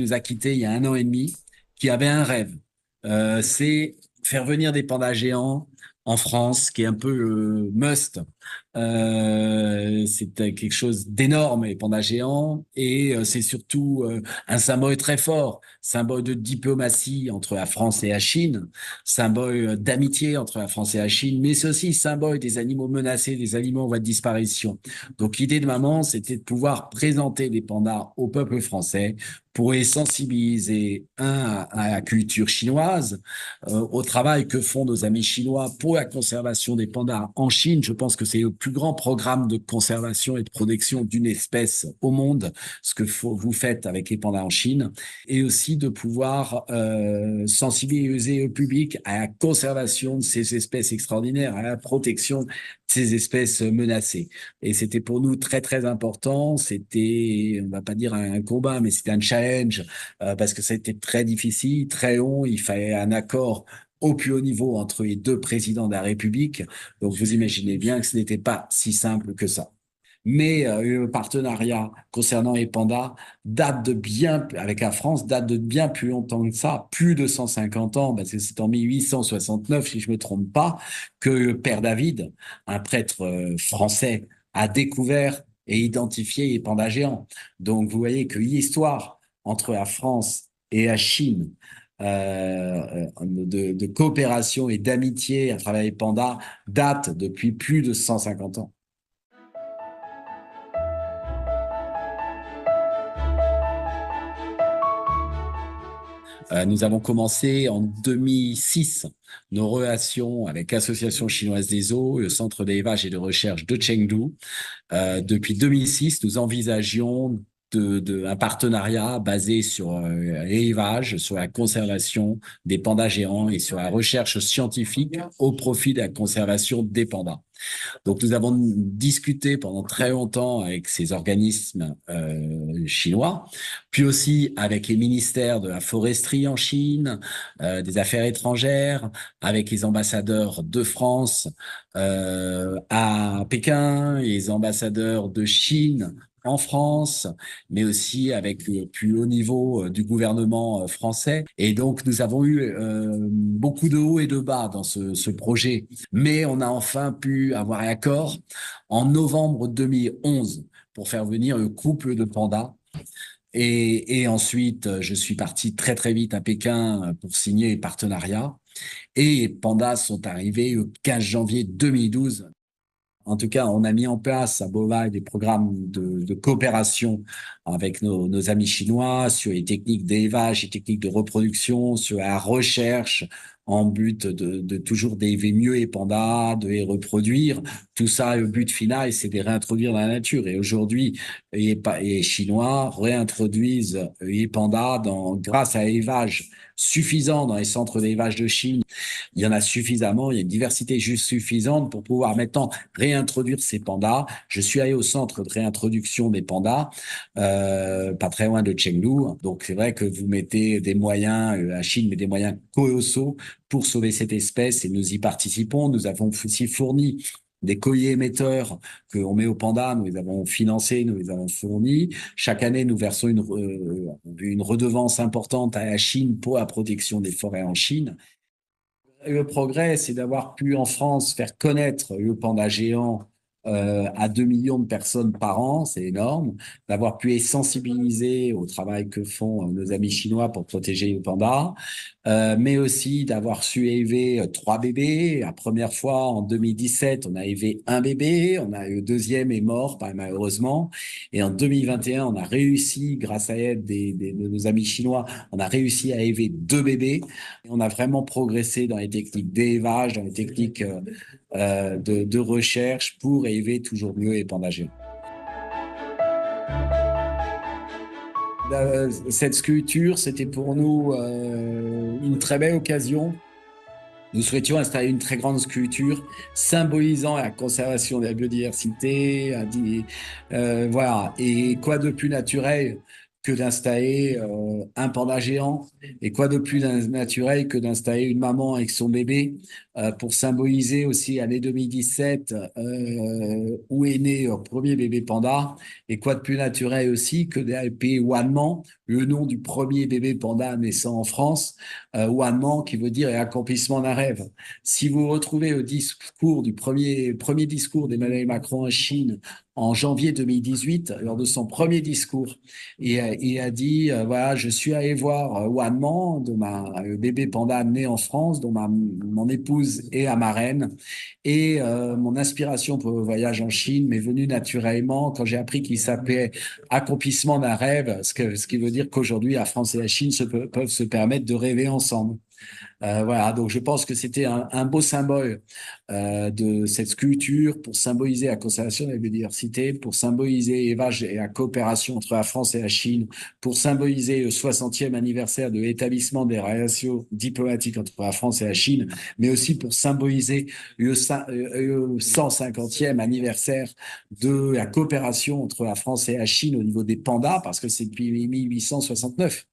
Nous a quittés il y a 1 an et demi, qui avait un rêve. C'est faire venir des pandas géants en France, qui est un peu must. C'est quelque chose d'énorme, les pandas géants, et c'est surtout un symbole très fort, symbole de diplomatie entre la France et la Chine, symbole d'amitié entre la France et la Chine, mais c'est aussi symbole des animaux menacés, des animaux en voie de disparition. Donc l'idée de maman, c'était de pouvoir présenter des pandas au peuple français pour les sensibiliser, à la culture chinoise, au travail que font nos amis chinois pour la conservation des pandas en Chine. Je pense que c'est le plus grand programme de conservation et de protection d'une espèce au monde, ce que vous faites avec les pandas en Chine, et aussi de pouvoir sensibiliser le public à la conservation de ces espèces extraordinaires, à la protection de ces espèces menacées. Et c'était pour nous très, très important. C'était, on va pas dire un combat, mais c'était un challenge parce que ça a été très difficile, très long. Il fallait un accord au plus haut niveau entre les deux présidents de la République. Donc, vous imaginez bien que ce n'était pas si simple que ça. Mais le partenariat concernant les pandas date de bien, avec la France, date de bien plus longtemps que ça, plus de 150 ans, parce que c'est en 1869, si je me trompe pas, que le père David, un prêtre français, a découvert et identifié les pandas géants. Donc, vous voyez que l'histoire entre la France et la Chine, de coopération et d'amitié à travers les pandas date depuis plus de 150 ans. Nous avons commencé en 2006 nos relations avec l'Association chinoise des eaux, le Centre d'élevage et de recherche de Chengdu. Depuis 2006, nous envisagions un partenariat basé sur l'élevage, sur la conservation des pandas géants et sur la recherche scientifique au profit de la conservation des pandas. Donc, nous avons discuté pendant très longtemps avec ces organismes chinois, puis aussi avec les ministères de la foresterie en Chine, des Affaires étrangères, avec les ambassadeurs de France à Pékin, les ambassadeurs de Chine en France, mais aussi avec le plus haut niveau du gouvernement français. Et donc, nous avons eu beaucoup de hauts et de bas dans ce projet. Mais on a enfin pu avoir un accord en novembre 2011 pour faire venir le couple de pandas. Et ensuite, je suis parti très très vite à Pékin pour signer les partenariats. Et les pandas sont arrivés le 15 janvier 2012. En tout cas, on a mis en place à Beauvais des programmes de coopération avec nos amis chinois sur les techniques d'élevage, les techniques de reproduction, sur la recherche en but de toujours d'élever mieux les pandas, de les reproduire. Tout ça, le but final, c'est de les réintroduire dans la nature. Et aujourd'hui, les Chinois réintroduisent les pandas grâce à l'élevage suffisant dans les centres d'élevage de Chine. Il y en a suffisamment, il y a une diversité juste suffisante pour pouvoir maintenant réintroduire ces pandas. Je suis allé au centre de réintroduction des pandas, pas très loin de Chengdu. Donc c'est vrai que vous mettez des moyens, la Chine met des moyens colossaux pour sauver cette espèce et nous y participons. Nous avons aussi fourni des colliers émetteurs qu'on met aux pandas, nous les avons financés, nous les avons fournis. Chaque année, nous versons une redevance importante à la Chine pour la protection des forêts en Chine. Le progrès, c'est d'avoir pu en France faire connaître le panda géant à 2 millions de personnes par an, c'est énorme. D'avoir pu les sensibiliser au travail que font nos amis chinois pour protéger le panda, mais aussi d'avoir su élever 3 bébés. La première fois, en 2017, on a élevé un bébé, le deuxième est mort, malheureusement. Et en 2021, on a réussi, grâce à l'aide de nos amis chinois, on a réussi à élever 2 bébés. On a vraiment progressé dans les techniques d'élevage, dans les techniques de recherche pour élever toujours mieux les pandas géants. Cette sculpture, c'était pour nous une très belle occasion. Nous souhaitions installer une très grande sculpture symbolisant la conservation de la biodiversité. Voilà. Et quoi de plus naturel que d'installer un panda géant. Et quoi de plus naturel que d'installer une maman avec son bébé pour symboliser aussi l'année 2017 où est né leur premier bébé panda. Et quoi de plus naturel aussi que d'appeler Wanman, le nom du premier bébé panda naissant en France, Wanman qui veut dire accomplissement d'un rêve. Si vous retrouvez le discours du premier discours d'Emmanuel Macron en Chine en janvier 2018, lors de son premier discours, il a dit, voilà, je suis allé voir Wanman, le bébé panda né en France, dont mon épouse est la marraine. Et mon inspiration pour le voyage en Chine m'est venue naturellement quand j'ai appris qu'il s'appelait accomplissement d'un rêve, ce qui veut dire qu'aujourd'hui, la France et la Chine peuvent se permettre de rêver ensemble. Voilà, donc je pense que c'était un beau symbole de cette sculpture pour symboliser la conservation de la biodiversité, pour symboliser l'élevage et la coopération entre la France et la Chine, pour symboliser le 60e anniversaire de l'établissement des relations diplomatiques entre la France et la Chine, mais aussi pour symboliser le 150e anniversaire de la coopération entre la France et la Chine au niveau des pandas, parce que c'est depuis 1869